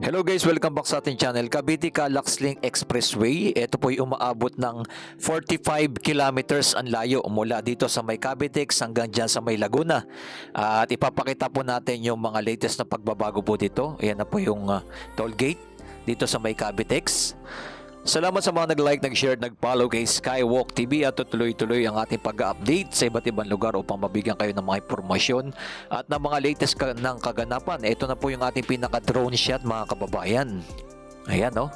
Hello guys, welcome back sa ating channel. Cavite Calaxling Expressway. Ito po yung umaabot ng 45 kilometers ang layo mula dito sa may Cavitex hanggang dyan sa may Laguna. At ipapakita po natin yung mga latest na pagbabago po dito. Ayan na po yung toll gate dito sa may Cavitex. Salamat sa mga nag-like, nag-share, nag-follow kay Skywalk TV at tuloy-tuloy ang ating pag-update sa iba't ibang lugar upang mabigyan kayo ng mga impormasyon at ng mga latest ng kaganapan. Ito na po yung ating pinaka-drone shot mga kababayan. Ayan no.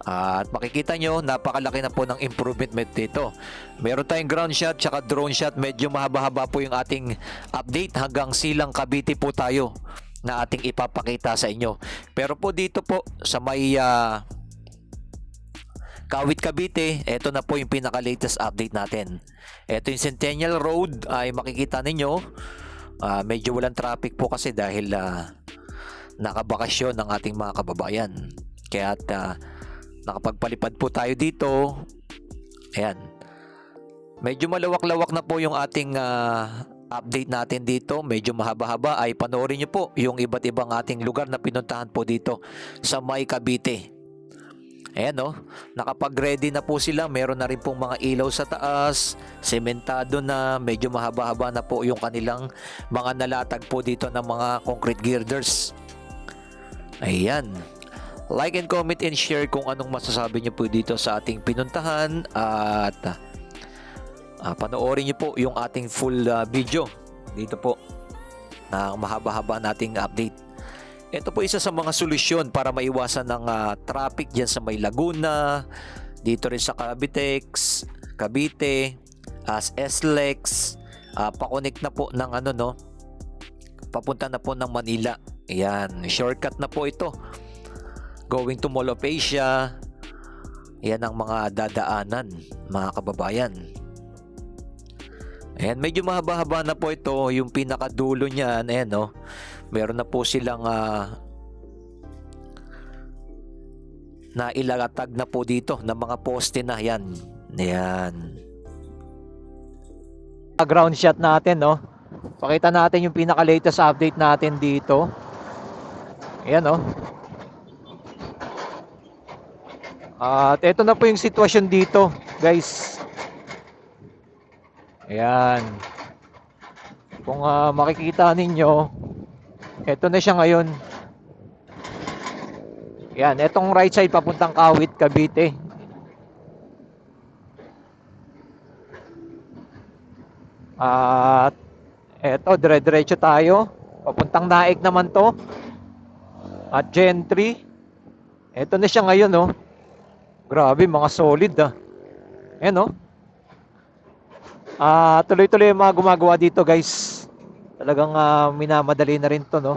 At makikita nyo, napakalaki na po ng improvement dito. Meron tayong ground shot tsaka drone shot. Medyo mahaba-haba po yung ating update hanggang Silang Cavite po tayo na ating ipapakita sa inyo. Pero po dito po sa may Kawit Cavite, ito na po yung pinaka-latest update natin. Ito yung Centennial Road ay makikita ninyo. Medyo walang traffic po kasi dahil nakabakasyon ng ating mga kababayan. Kaya nakapagpalipad po tayo dito. Ayan. Medyo malawak-lawak na po yung ating update natin dito. Medyo mahaba-haba ay panoorin nyo po yung iba't ibang ating lugar na pinuntahan po dito sa may Cavite. Ayan no, nakapag-ready na po sila. Meron na rin pong mga ilaw sa taas, sementado na, medyo mahaba-haba na po yung kanilang mga nalatag po dito ng mga concrete girders. Ayan. Like and comment and share kung anong masasabi nyo po dito sa ating pinuntahan at panoorin nyo po yung ating full video dito po na mahaba-haba nating update. Ito po isa sa mga solusyon para maiwasan ng traffic dyan sa may Laguna, dito rin sa Cavitex, Cavite, as SLEX, pa-connect na po ng papunta na po ng Manila. Ayan, shortcut na po ito. Going to Mall of Asia. Ayan ang mga dadaanan, mga kababayan. Ayan, medyo mahaba-haba na po ito. Yung pinakadulo niyan, ayan no. Meron na po silang na ilalatag na po dito ng mga poste na yan. Ayan. Ground shot natin no. Pakita natin yung pinaka-latest update natin dito. Ayan no. At ito na po yung sitwasyon dito, guys. Ayan. Kung makikita ninyo, ito na siya ngayon. Yan, etong right side papuntang Kawit, Cavite. At eto, dire-diretso tayo. Papuntang Naik naman to. At Gentry. Ito na siya ngayon, no. Grabe, mga solid, Ayan, no. Tuloy-tuloy yung mga gumagawa dito, guys. Talagang minamadali na rin to, no.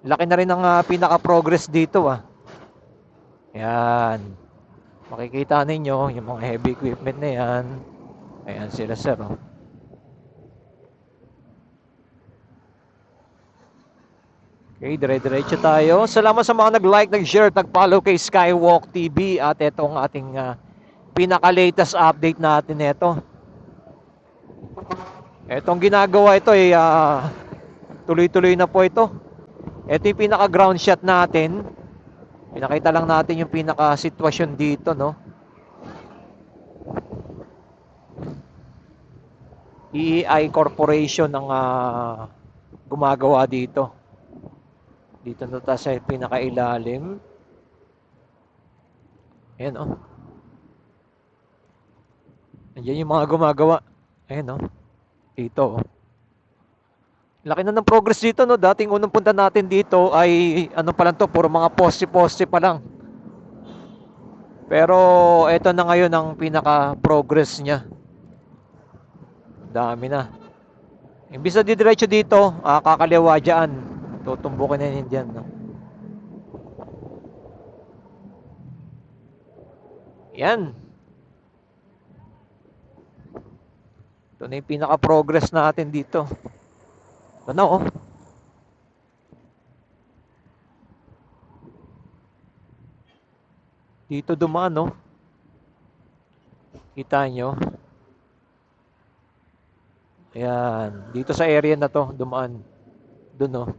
Laki na rin ang pinaka-progress dito, Ayan. Makikita ninyo yung mga heavy equipment na yan. Ayan sila, sir, Okay, dire-diretso tayo. Salamat sa mga nag-like, nag-share, nag-follow kay Skywalk TV. At itong ating pinaka-latest update natin ito. Etong ginagawa ito ay tuloy-tuloy na po ito. Ito yung pinaka-ground shot natin. Pinakita lang natin yung pinaka-sitwasyon dito, no. EEI Corporation ang gumagawa dito. Dito na tayo sa pinaka-ilalim. Ayan, Andiyan yung mga gumagawa. Ayan, dito, Laki na ng progress dito, no. Dating unang punta natin dito ay ano pa lang to, puro mga poste-poste pa lang. Pero ito na ngayon ang pinaka-progress niya. Dami na. Imbis na didiretso dito, kakaliwa dyan. Tutumbukin na yun dyan, no. Yan. Ito na yung pinaka-progress natin dito. Ito na, Dito dumaan, Kita nyo. Ayan. Dito sa area na to, dumaan. Doon,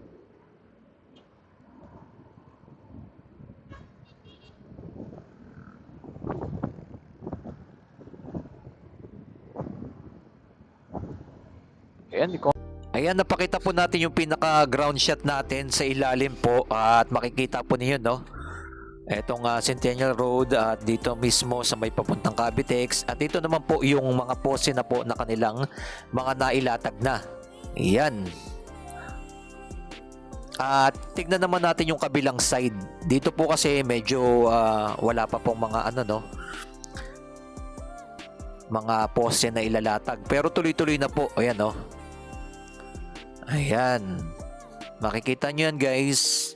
Ayan, napakita po natin yung pinaka ground shot natin sa ilalim po at makikita po niyo, no? Etong Centennial Road at dito mismo sa may papuntang Cavitex at dito naman po yung mga pose na po na kanilang mga nailatag na. Ayan. At tignan naman natin yung kabilang side. Dito po kasi medyo wala pa pong mga mga pose na ilalatag. Pero tuloy-tuloy na po. Ayan, no? Ayan. Makikita nyo yan, guys.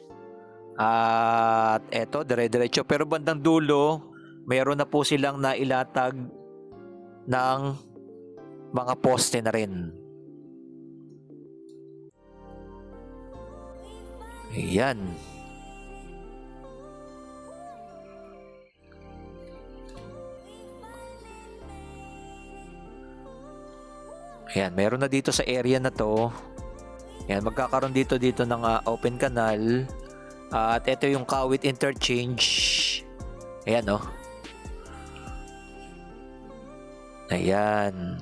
At eto, dire-diretso. Pero bandang dulo, mayroon na po silang nailatag ng mga poste na rin. Ayan. Ayan, meron na dito sa area na to. Ayan, magkakaroon dito ng open canal. At ito yung Kawit Interchange. Ayan, oh. Ayan.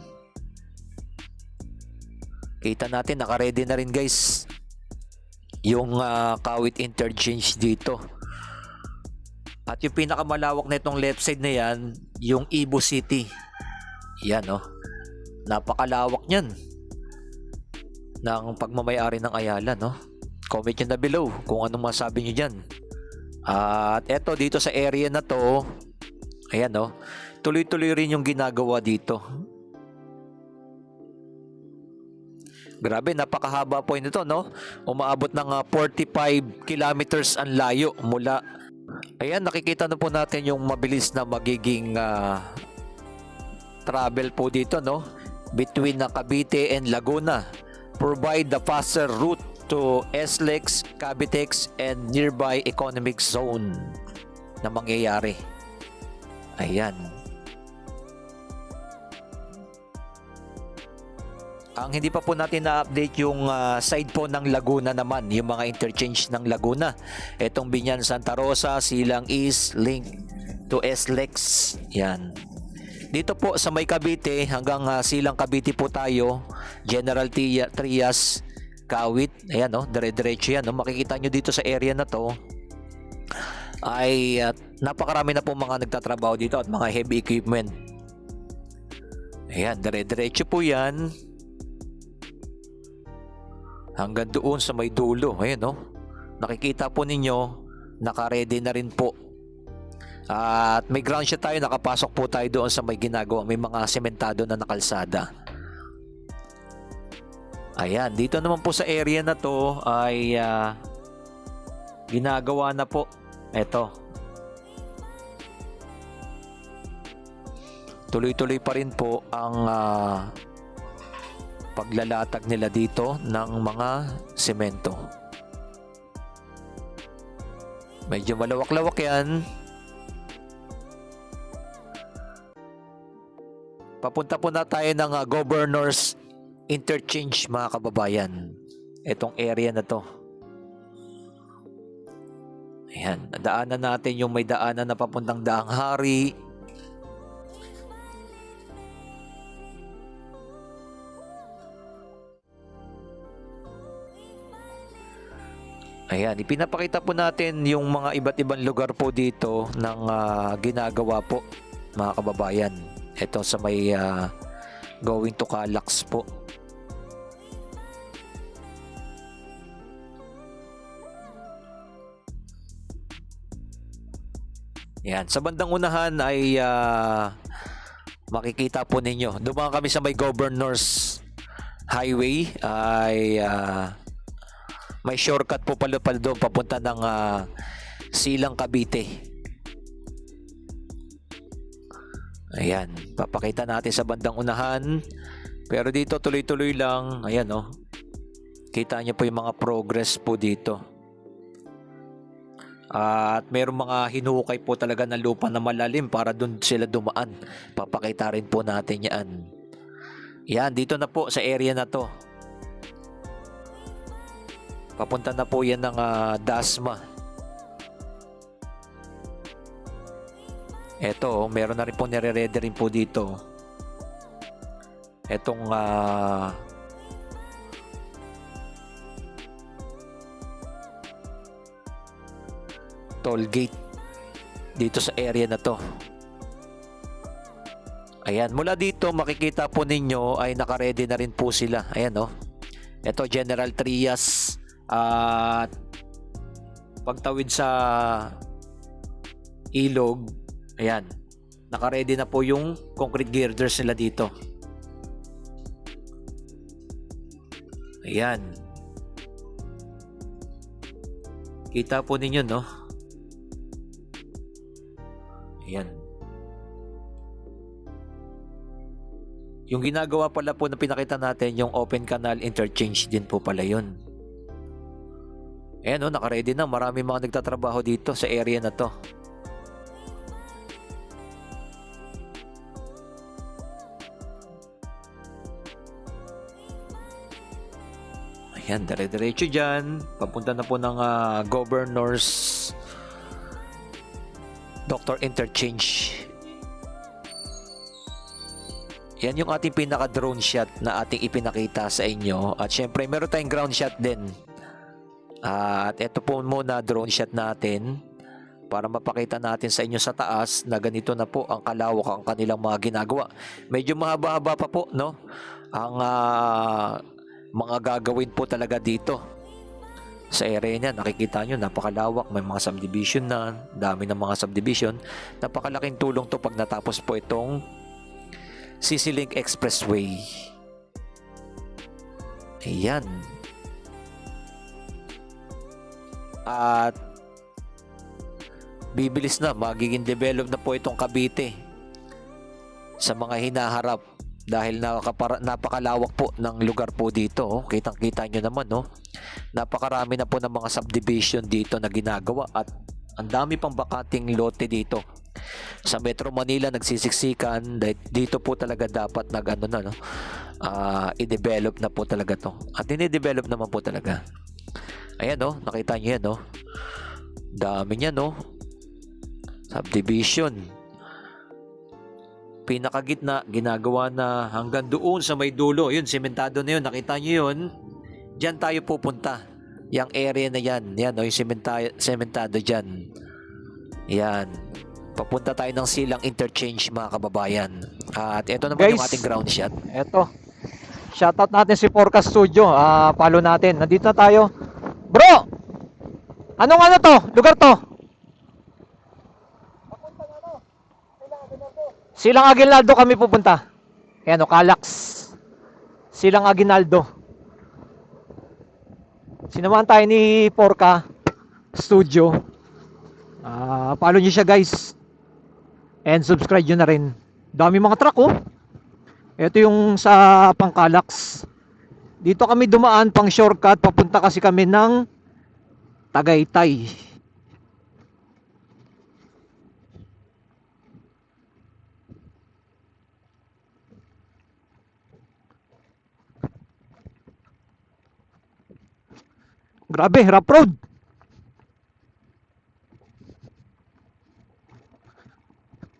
Kita natin, naka-ready na rin, guys, yung Kawit Interchange dito. At yung pinakamalawak na itong left side na yan, yung Ibu City. Ayan, oh. Napakalawak niyan ng pagmamayari ng Ayala, no? Comment nyo na below kung anong masabi nyo dyan. At eto, dito sa area na to, ayan, no? Tuloy-tuloy rin yung ginagawa dito. Grabe, napakahaba po nito, no? Umaabot ng 45 kilometers ang layo mula. Ayan, nakikita na po natin yung mabilis na magiging travel po dito, no? Between Cavite and Laguna. Provide the faster route to SLEX, Cavitex, and nearby economic zone na mangyayari. Ayan. Ang hindi pa po natin na-update yung side po ng Laguna naman, yung mga interchange ng Laguna. Etong Binyan Santa Rosa, Silang East, link to SLEX. Yan. Dito po sa may Cavite, hanggang Silang Cavite po tayo, General Trias, Kawit. Ayan, no? Dire-diretso yan, no? Makikita nyo dito sa area na to ay napakarami na po mga nagtatrabaho dito at mga heavy equipment. Ayan, dire-diretso po yan hanggang doon sa may dulo. Ayan, no? Nakikita po ninyo, naka-ready na rin po. At may ground shot tayo, nakapasok po tayo doon sa may ginagawa, may mga sementado na nakalsada. Ayan, dito naman po sa area na to ay ginagawa na po. Eto. Tuloy-tuloy pa rin po ang paglalatag nila dito ng mga semento. Medyo malawak-lawak yan. Papunta po na tayo ng Governor's Interchange, mga kababayan. Itong area na to. Ayan, daanan natin yung may daanan na papuntang Daang Hari. Ayan, ipinapakita po natin yung mga iba't ibang lugar po dito ng ginagawa po, mga kababayan. Ito sa may going to Calax po. Yan, sa bandang unahan ay makikita po ninyo. Dumaan kami sa may Governor's Highway ay may shortcut po pala doon papunta ng Silang Cavite. Ayan, papakita natin sa bandang unahan. Pero dito tuloy-tuloy lang. Ayan, oh. Kita nyo po yung mga progress po dito. At mayroong mga hinukay po talaga ng lupa na malalim para doon sila dumaan. Papakita rin po natin yan. Yan, dito na po sa area na to. Papunta na po yan ng Dasma. Eto, meron na rin po nire-ready rin po dito. Etong toll gate dito sa area na to. Ayan, mula dito makikita po ninyo ay naka-ready na rin po sila. Ayan, oh. Ito General Trias at pagtawid sa ilog, ayan, naka-ready na po yung concrete girders nila dito. Ayan. Kita po ninyo, no? Ayan. Yung ginagawa pala po na pinakita natin, yung open canal interchange din po pala yun. Ayan, no? Naka-ready na. Marami mga nagtatrabaho dito sa area na to. Ayan, dire-diretso dyan. Papunta na po ng Governor's Doctor Interchange. Yan yung ating pinaka-drone shot na ating ipinakita sa inyo. At syempre, meron tayong ground shot din. At ito po muna drone shot natin para mapakita natin sa inyo sa taas na ganito na po ang kalawak ang kanilang mga ginagawa. Medyo mahaba-haba pa po, no? Ang mga gagawin po talaga dito. Sa area niya, nakikita nyo, napakalawak. May mga subdivision na. Dami ng mga subdivision. Napakalaking tulong to pag natapos po itong CC Link Expressway. Ayan. At bibilis na, magiging develop na po itong Cavite sa mga hinaharap dahil napakalawak po ng lugar po dito. Oh. Kitang-kita nyo naman, no? Napakarami na po ng mga subdivision dito na ginagawa at ang dami pang bakating lote dito. Sa Metro Manila nagsisiksikan dito po talaga dapat i-develop na po talaga to. At ini-develop naman po talaga. Ayan, no, nakita niyo yan, no. Dami niya, no. Subdivision. Pinakagitna ginagawa na hanggang doon sa may dulo. Yun, sementado na yun. Nakita niyo yun. Diyan tayo pupunta. Yang area na yan. Yan, no, yung sementado diyan. Yan. Papunta tayo ng Silang Interchange, mga kababayan. At ito naman, guys, yung ating ground shot. Ito. Shoutout natin si Forecast Studio. Follow natin. Nandito na tayo. Bro! Anong to? Lugar to? Silang Aguinaldo kami pupunta. Ayan, Calax. Silang Aguinaldo. Sinamahan tayo ni Forecast Studio. Follow nyo siya, guys. And subscribe nyo na rin. Dami mga truck, oh. Ito yung sa Pangcalax. Dito kami dumaan pang shortcut. Papunta kasi kami ng Tagaytay. Grabe, rough road.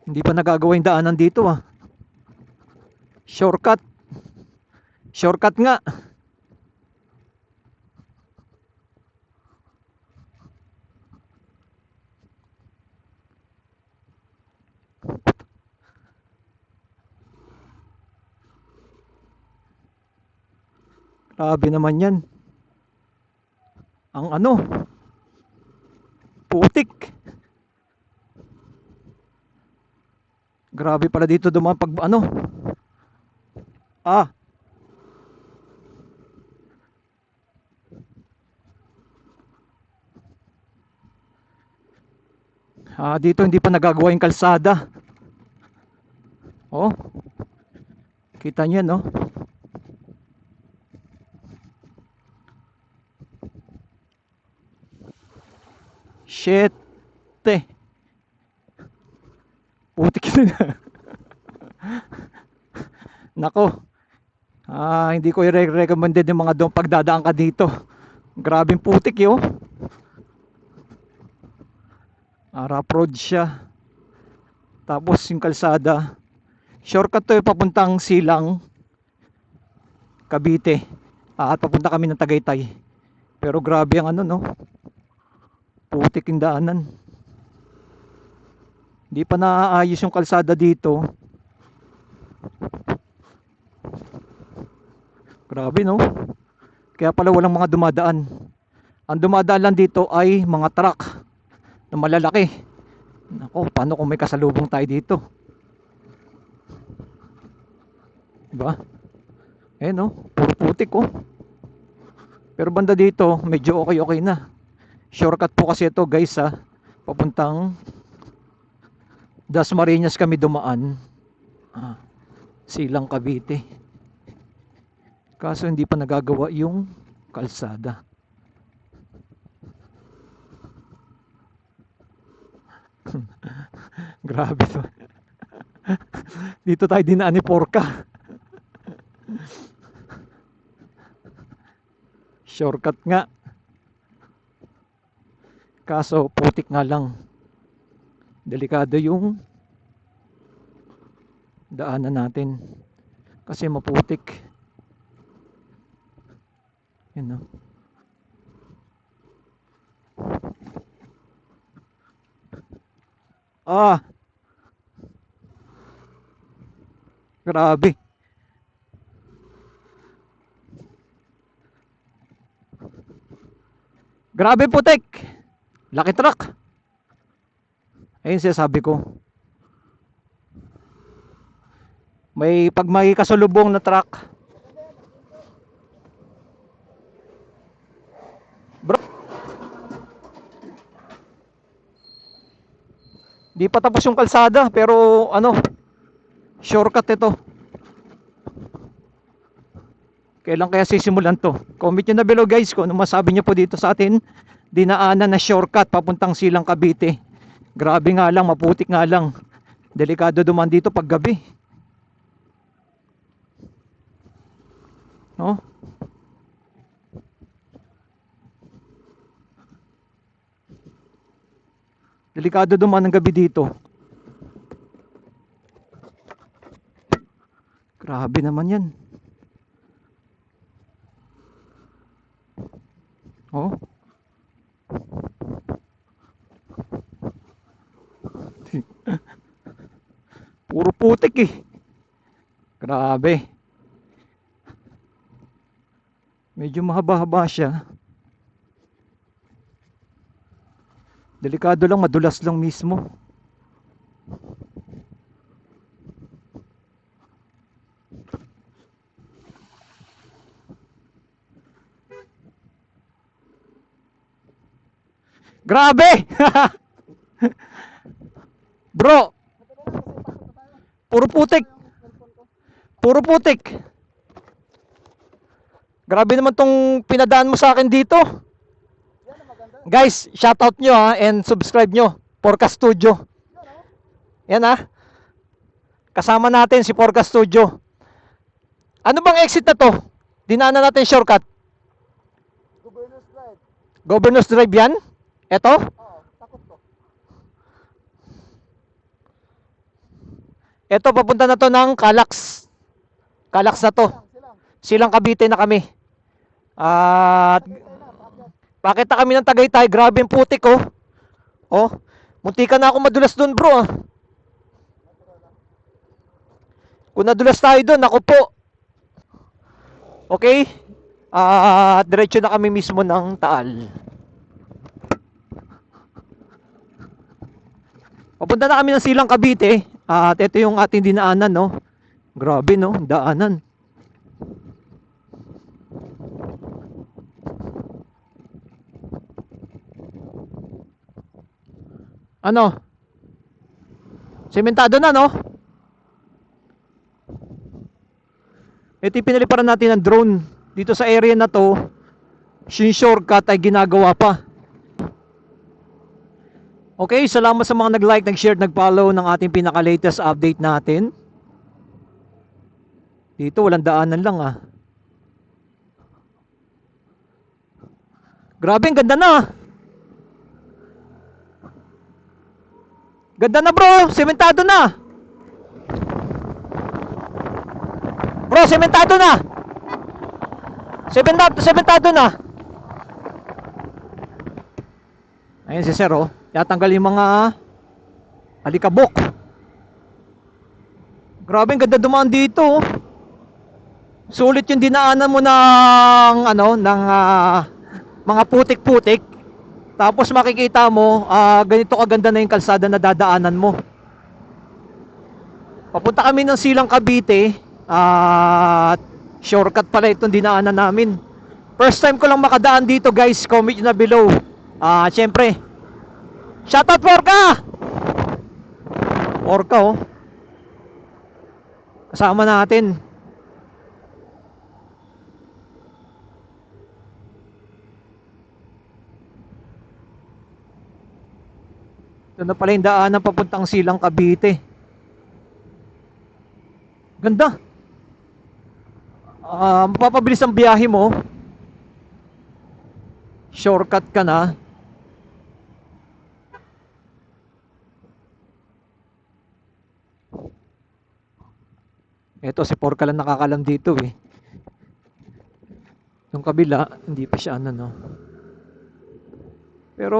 Hindi pa nagagawa yung daanan dito, ah. Shortcut. Shortcut nga. Grabe naman yan. Ang putik. Grabe pala dito dumaan pag dito hindi pa nagagawa yung kalsada. Oh. Kita niyo, no? Shit. Putik na. Nako. Hindi ko i-recommended yung mga doon pagdadaan ka dito. Grabing putik yun. Rough road siya. Tapos yung kalsada. Shortcut to yung papuntang Silang Cavite. At papunta kami ng Tagaytay. Pero grabe ang no? Putik yung daanan. Hindi pa naaayos yung kalsada dito. Grabe, no? Kaya pala walang mga dumadaan. Ang dumadaan lang dito ay mga truck na malalaki. Nako, paano kung may kasalubong tayo dito? Diba? Eh no, puro putik oh. Pero banda dito, medyo okay na. Shortcut po kasi ito guys ha. Papuntang Dasmariñas kami dumaan. Silang Cavite. Kaso hindi pa nagagawa yung kalsada. Grabe to. Dito tayo dinaan ni Porka. Shortcut nga. Kaso putik nga lang. Delikado yung daanan natin. Kasi maputik. Yan no. Grabe. Grabe putik. Laki truck. Ayun siya sabi ko. Pag may kasalubong na truck. Bro. Di pa tapos yung kalsada pero ano, shortcut ito. Kailan kaya sisimulan to? Comment nyo na below guys kung ano masabi nyo po dito sa atin. Dinaanan na shortcut papuntang Silang Cavite. Grabe nga lang, maputik nga lang. Delikado duman dito pag gabi. No? Delikado duman ng gabi dito. Grabe naman yan. Oh. Puro putik eh. Grabe. Medyo mahaba-haba siya. Delikado lang, madulas lang mismo. Grabe! Bro! Puro putik! Puro putik! Grabe naman tong pinadaan mo sa akin dito. Guys, shoutout nyo ha and subscribe nyo. Porka Studio. Yan ha. Kasama natin si Porka Studio. Ano bang exit na to? Dinaanan natin shortcut. Governor's Drive. Governor's Drive yan? Eto? Oo, takot to. Eto, papunta na to ng Calax. Calax na to. Silang Cavite na kami. At pakita kami ng Tagaytay. Grabe yung putik oh. Oh, muntika na ako madulas doon bro. Kung nadulas tayo doon, ako po. Okay? Diretso na kami mismo ng Taal. Papunta na kami ng Silang Cavite. At ito yung ating dinaanan no. Grabe no, daanan. Ano? Sementado na no? Ito yung pinaliparan natin ng drone. Dito sa area na to, yung shortcut ay ginagawa pa. Okay, salamat sa mga nag-like, nag-share, nag-follow ng ating pinaka-latest update natin. Dito walang daanan lang ah. Grabe, ang ganda na. Ganda na bro, sementado na. Bro, sementado na. Sementado na. Ayun si Sir oh. Tatanggal yung mga Alikabok. Grabe, ang ganda dumaan dito. Oh. Sulit yung dinaanan mo ng mga putik-putik. Tapos makikita mo, ganito kaganda na yung kalsada na dadaanan mo. Papunta kami ng Silang Cavite, at shortcut pala itong dinaanan namin. First time ko lang makadaan dito, guys. Comment nyo na below. Syempre, shoutout Porka! Porka, oh. Kasama natin. Ito na pala yung daanan papuntang Silang Cavite. Ganda. Mapapabilis ang biyahe mo. Shortcut ka na. Ito si Porka lang nakakalam dito eh. Yung kabila, hindi pa siya ano, no. Pero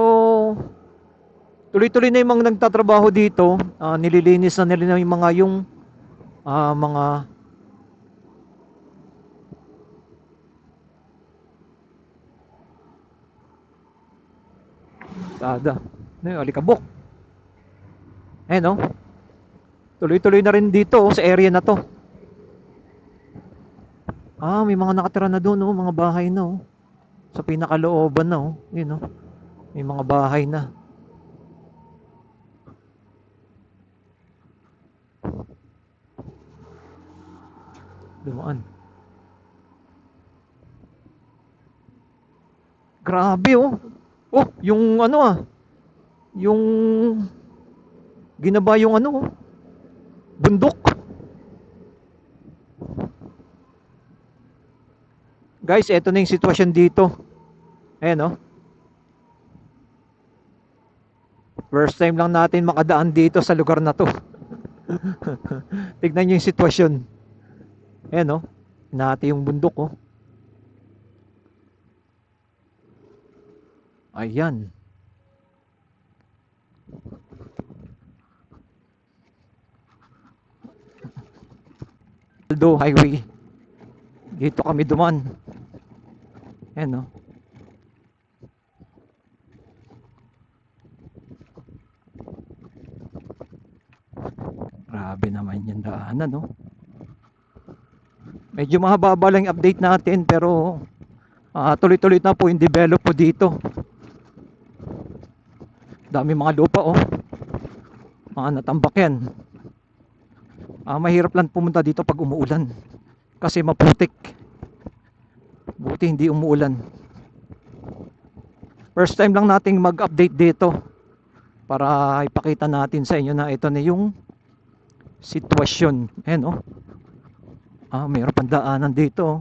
tuloy-tuloy na yung mga nagtatrabaho dito. Nililinis na nila yung mga sada. Ano yung alikabok? No? Tuloy-tuloy na rin dito sa area na to. May mga nakatira na doon, oh, mga bahay na, oh. Sa pinakalooban na, oh. Yun, oh. May mga bahay na. Dumaan. Grabe, oh. Oh, yung yung ginaba yung bundok. Guys, eto na yung sitwasyon dito. Ayan, oh. First time lang natin makadaan dito sa lugar na to. Tignan nyo yung sitwasyon. Ayan, oh. Hinahati yung bundok, oh. Ayan. Aldo Highway. Dito kami duman. Ayan, no. Grabe naman yung daanan, no. Medyo mahaba lang yung update natin, pero tuloy-tuloy na po yung develop po dito. Dami mga lupa, oh. Mga natambak yan. Mahirap lang pumunta dito pag umuulan kasi maputik. Buti hindi umuulan. First time lang nating mag-update dito para ipakita natin sa inyo na ito na yung sitwasyon. Ayan, oh. Mayroon pang daanan dito, oh.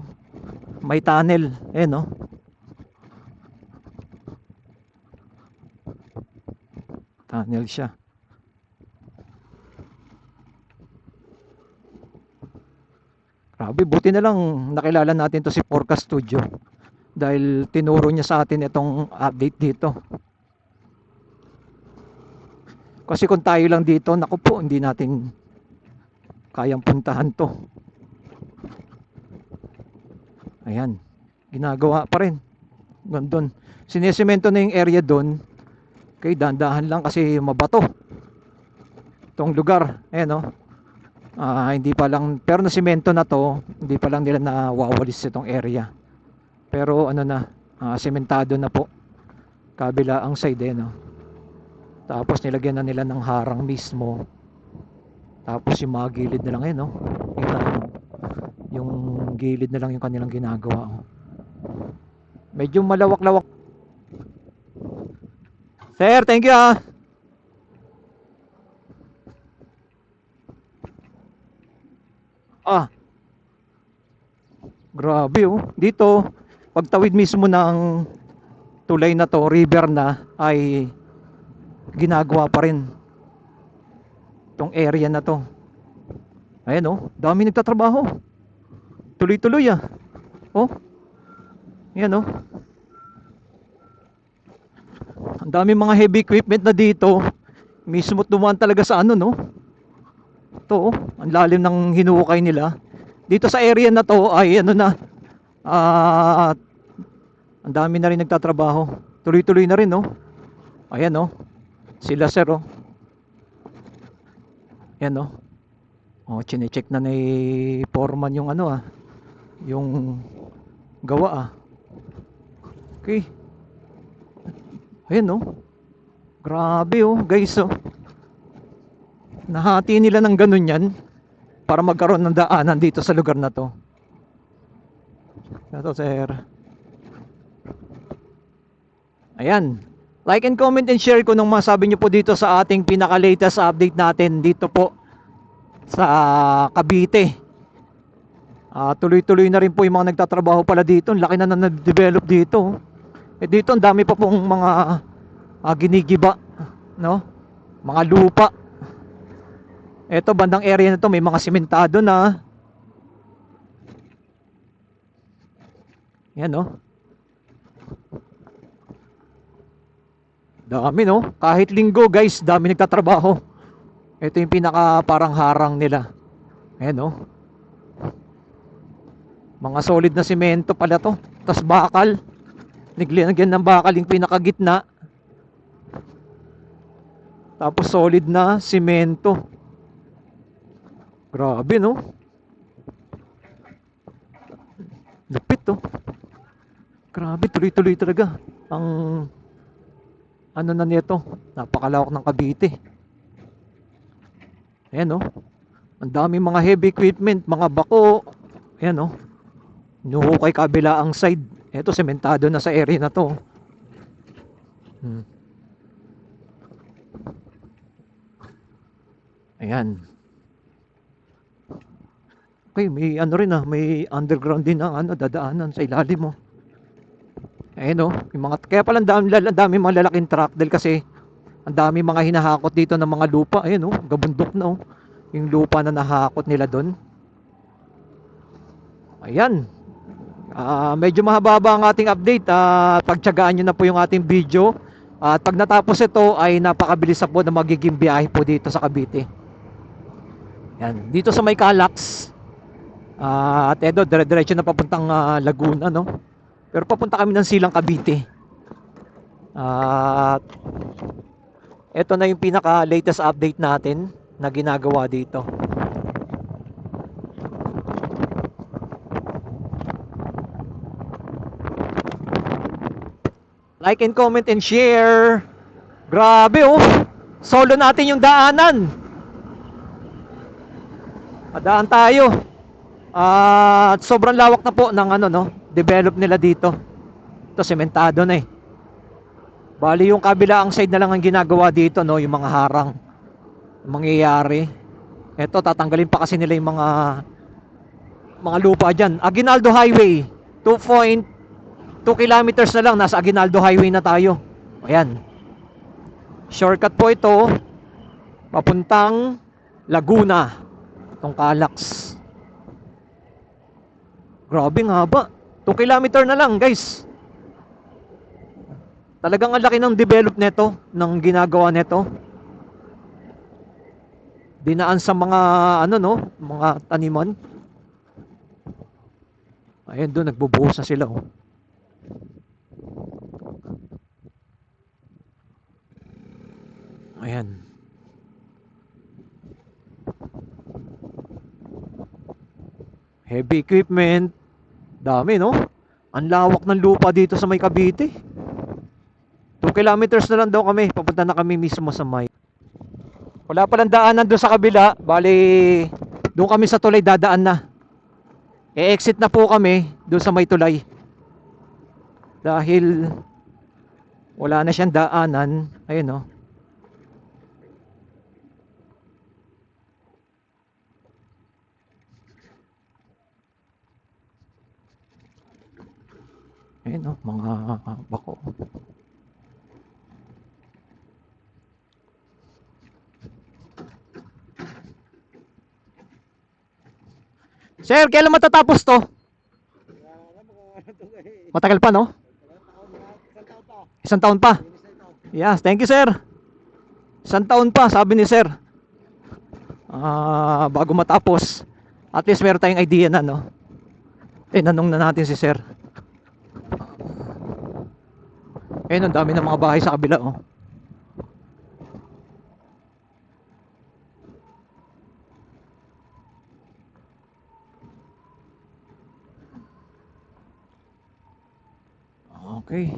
May tunnel. Ayan, oh. Tunnel siya. Grabe, buti na lang nakilala natin to si Porka Studio dahil tinuro niya sa atin itong update dito. Kasi kung tayo lang dito, naku po, hindi natin kayang puntahan to. Ayan, ginagawa pa rin. Gandun. Sinesemento na yung area doon. Okay, dahan-dahan lang kasi mabato itong lugar. Ayan, oh. Hindi pa lang, pero na semento na to, hindi pa lang nila nawawalis itong area. Pero ano na, sementado na po. Kabila ang side, no. Tapos nilagyan na nila ng harang mismo. Tapos yung mga gilid na lang no. Yung gilid na lang yung kanilang ginagawa, oh. Medyo malawak-lawak. Sir, thank you, ah. Grabe, oh. Dito, pagtawid mismo ng tulay na to, river na, ay ginagawa pa rin itong area na to. Ayan, oh. Dami nagtatrabaho. Tuloy-tuloy, ah. Oh. Ayan, oh. Ang dami mga heavy equipment na dito. Mismo't dumaan talaga sa ano, no? Ito, oh, ang lalim ng hinukay nila. Dito sa area na to ay ano na, ang dami na rin nagtatrabaho. Tuloy-tuloy na rin, no? Ayan, no? Sila, sir, oh. Ayan, no? Oh, chine-check na ni foreman yung ano, yung gawa, Okay. Ayan, no? Grabe, oh, guys, oh. Nahati nila ng ganun yan para magkaroon ng daanan dito sa lugar na to. Ito, sir. Ayan. Like and comment and share kung nung masabi nyo po dito sa ating pinaka-latest update natin dito po sa Cavite. Tuloy-tuloy na rin po yung mga nagtatrabaho pala dito. Ang laki na na-develop dito. Dito ang dami pa pong mga ginigiba, no? Mga lupa. Ito bandang area na to may mga simentado na. Yan, no? Dami, no? Kahit linggo, guys, dami nagtatrabaho. Ito yung pinaka parang harang nila. Ayan, no? Mga solid na simento pala to. Tas bakal. Niglagyan ng bakal yung pinakagitna. Tapos solid na simento. Grabe, no? Lapit, to. Grabe, tuloy-tuloy talaga. Ang ano na nito, napakalawak ng Cavite. Ayan, no? Ang dami mga heavy equipment, mga bako. Ayan, no? Nuhukay kabila ang side. Ito, sementado na sa area na to. Ayan. Okay, may ano rin may underground din ang dadaanan sa ilalim mo. Ayan, oh, yung mga, kaya pala ang dami mga lalaking truck dahil kasi ang dami mga hinahakot dito ng mga lupa. Ayan, oh, gabundok na, oh, yung lupa na nahakot nila doon. Ayan. Medyo mahaba ang ating update. Pagtiyagaan nyo na po yung ating video. At pag natapos ito ay napakabilis na po na magiging biyahe po dito sa Cavite. Yan. Dito sa may Calax. At edo, dire-diretso na papuntang Laguna, no? Pero papunta kami ng Silang Cavite. At ito na yung pinaka latest update natin na ginagawa dito. Like and comment and share. Grabe, oh. Solo natin yung daanan. Padaan tayo. At sobrang lawak na po ng develop nila dito. Ito sementado na eh. Bali yung kabilaang side na lang ang ginagawa dito, no, yung mga harang mangyayari. Ito tatanggalin pa kasi nila yung mga lupa diyan. Aguinaldo Highway 2.2 kilometers na lang, nasa Aguinaldo Highway na tayo. Ayan. Shortcut po ito papuntang Laguna. Itong Calax. Grabe nga ba? 2 kilometer na lang, guys. Talagang ang laki ng develop nito, ng ginagawa nito. Dinaan sa mga mga taniman. Ayun doon, nagbubuhos na sila, oh. Ayan. Heavy equipment. Dami, no? Ang lawak ng lupa dito sa may Cavite. 2 kilometers na lang daw kami. Papunta na kami mismo sa may. Wala palang daanan doon sa kabila. Bali, doon kami sa tulay dadaan na. E-exit na po kami doon sa may tulay. Dahil wala na siyang daanan. Ayun, no? Ayun, no? Mga bako. Sir, kailan matatapos to? Matagal pa, no? Isang taon pa. Yes, thank you, sir. Isang taon pa, sabi ni sir. Bago matapos. At least meron tayong idea na, no? Tinanong na natin si sir. Ayun, ang dami ng mga bahay sa kabila, oh. Okay.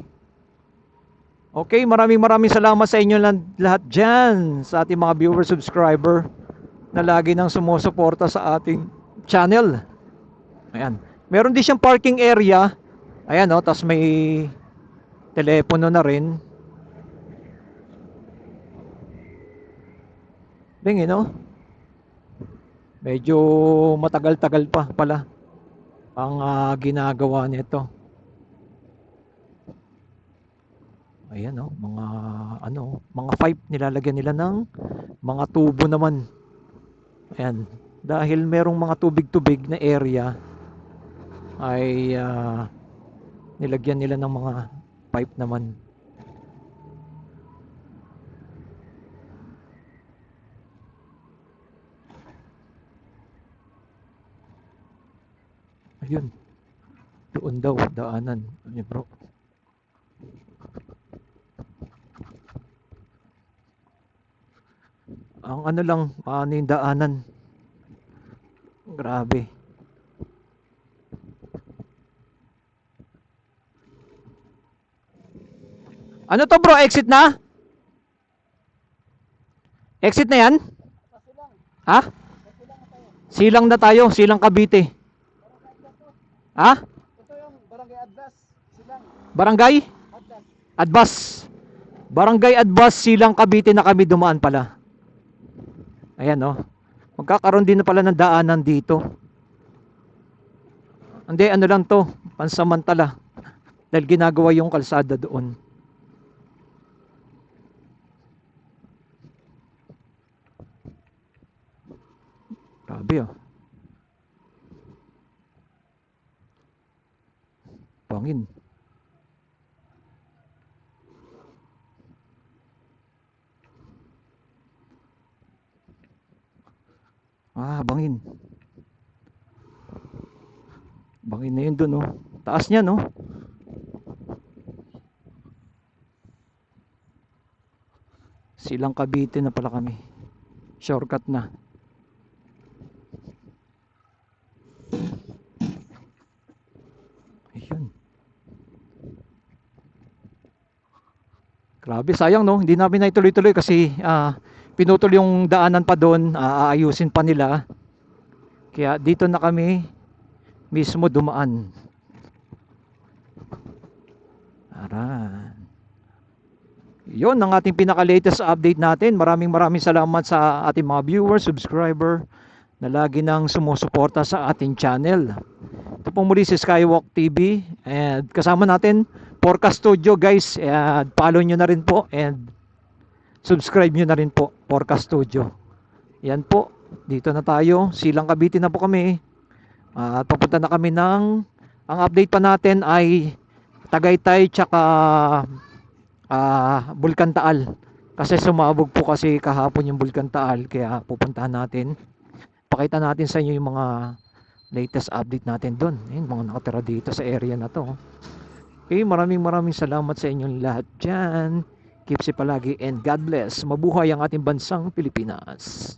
Okay, maraming salamat sa inyo lahat dyan, sa ating mga viewer, subscriber, na lagi nang sumusuporta sa ating channel. Ayan. Meron din siyang parking area. Ayan, oh, tas may telepono na rin. Ding, no? Medyo matagal-tagal pa pala ang ginagawa nito. Ayan, oh, mga pipe nilalagyan nila ng mga tubo naman. Ayan, dahil merong mga tubig-tubig na area ay nilagyan nila ng mga pipe naman. Ayun, doon daw daanan ni bro. Ang ano lang, ano yung daanan. Grabe. Ano to bro? Exit na? Exit na yan? Ha? Silang na tayo. Silang Cavite. Ha? Ito yung Barangay Adlas. Silang. Barangay? Adlas. Adbas. Barangay Adbas, Silang Cavite na kami dumaan pala. Ayan, oh. Magkakaroon din na pala ng daanan dito. Hindi, ano lang to, pansamantala. Dahil ginagawa yung kalsada doon. Grabe, oh. Bangin. Bangin. Bangin na yun dun, oh. Taas niya, no? Silang Cavite na pala kami. Shortcut na. Ayun. Grabe, sayang, no? Hindi namin na ituloy-tuloy kasi pinutol yung daanan pa doon, aayusin pa nila. Kaya dito na kami mismo dumaan. Aran. Yun ang ating pinaka-latest update natin. Maraming salamat sa ating mga viewers, subscriber na lagi nang sumusuporta sa ating channel. Ito po muli si Skywalk TV and kasama natin Porca Studio, guys. And follow nyo na rin po and subscribe nyo na rin po, Porca Studio. Yan po, dito na tayo. Silang Cavite na po kami. At papunta na kami ang update pa natin ay Tagaytay tsaka Bulkan Taal. Kasi sumabog po kasi kahapon yung Bulkan Taal. Kaya pupuntahan natin. Pakita natin sa inyo yung mga latest update natin doon. Ayun, mga nakatira dito sa area na to. Okay, maraming salamat sa inyong lahat dyan. Keep safe palagi and God bless. Mabuhay ang ating bansang Pilipinas.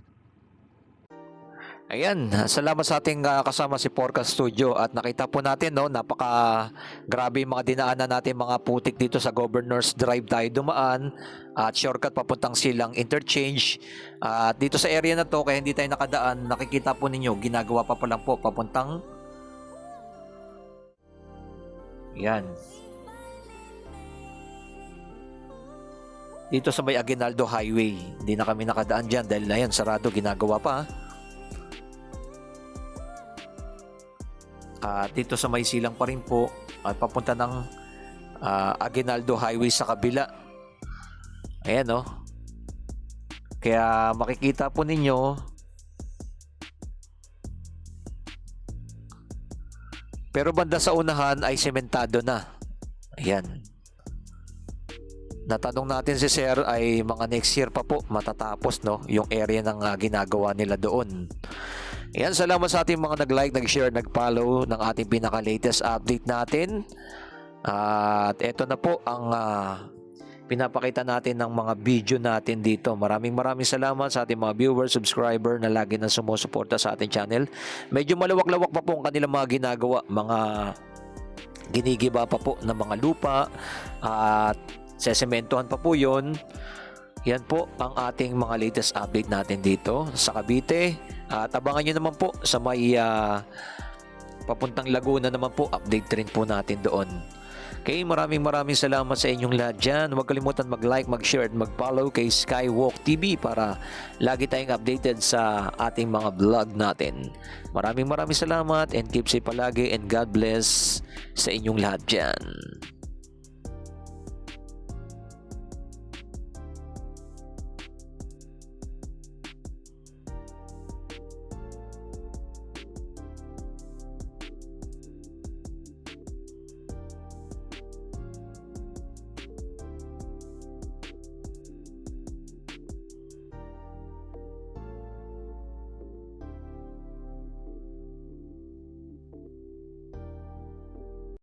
Ayan, salamat sa ating kasama si Porca Studio at nakita po natin, no, napaka grabe yung mga dinaanan natin, mga putik dito sa Governor's Drive tayo dumaan at shortcut papuntang Silang Interchange. At dito sa area na to, kaya hindi tayo nakadaan, nakikita po ninyo, ginagawa pa lang po papuntang yan. Dito sa may Aguinaldo Highway, hindi na kami nakadaan dyan dahil na yan, sarado, ginagawa pa. Dito sa may Silang pa rin po at papunta ng Aguinaldo Highway sa kabila. Ayan, no? Kaya makikita po ninyo pero banda sa unahan ay sementado na. Ayan. natanong natin si Sir ay mga next year pa po matatapos, no, yung area ng ginagawa nila doon. Yan, salamat sa ating mga nag-like, nag-share, nag-follow ng ating pinaka-latest update natin. At eto na po ang pinapakita natin ng mga video natin dito. Maraming salamat sa ating mga viewers, subscriber na lagi na sumusuporta sa ating channel. Medyo malawak-lawak pa po ang kanilang mga ginagawa, mga ginigiba pa po ng mga lupa at sesementohan pa po yun. Yan po ang ating mga latest update natin dito sa Cavite. At abangan nyo naman po sa may papuntang Laguna naman po, update rin po natin doon. Okay, maraming salamat sa inyong lahat dyan. Huwag kalimutan mag-like, mag-share at mag-follow kay Skywalk TV para lagi tayong updated sa ating mga vlog natin. Maraming salamat and keep safe palagi and God bless sa inyong lahat dyan.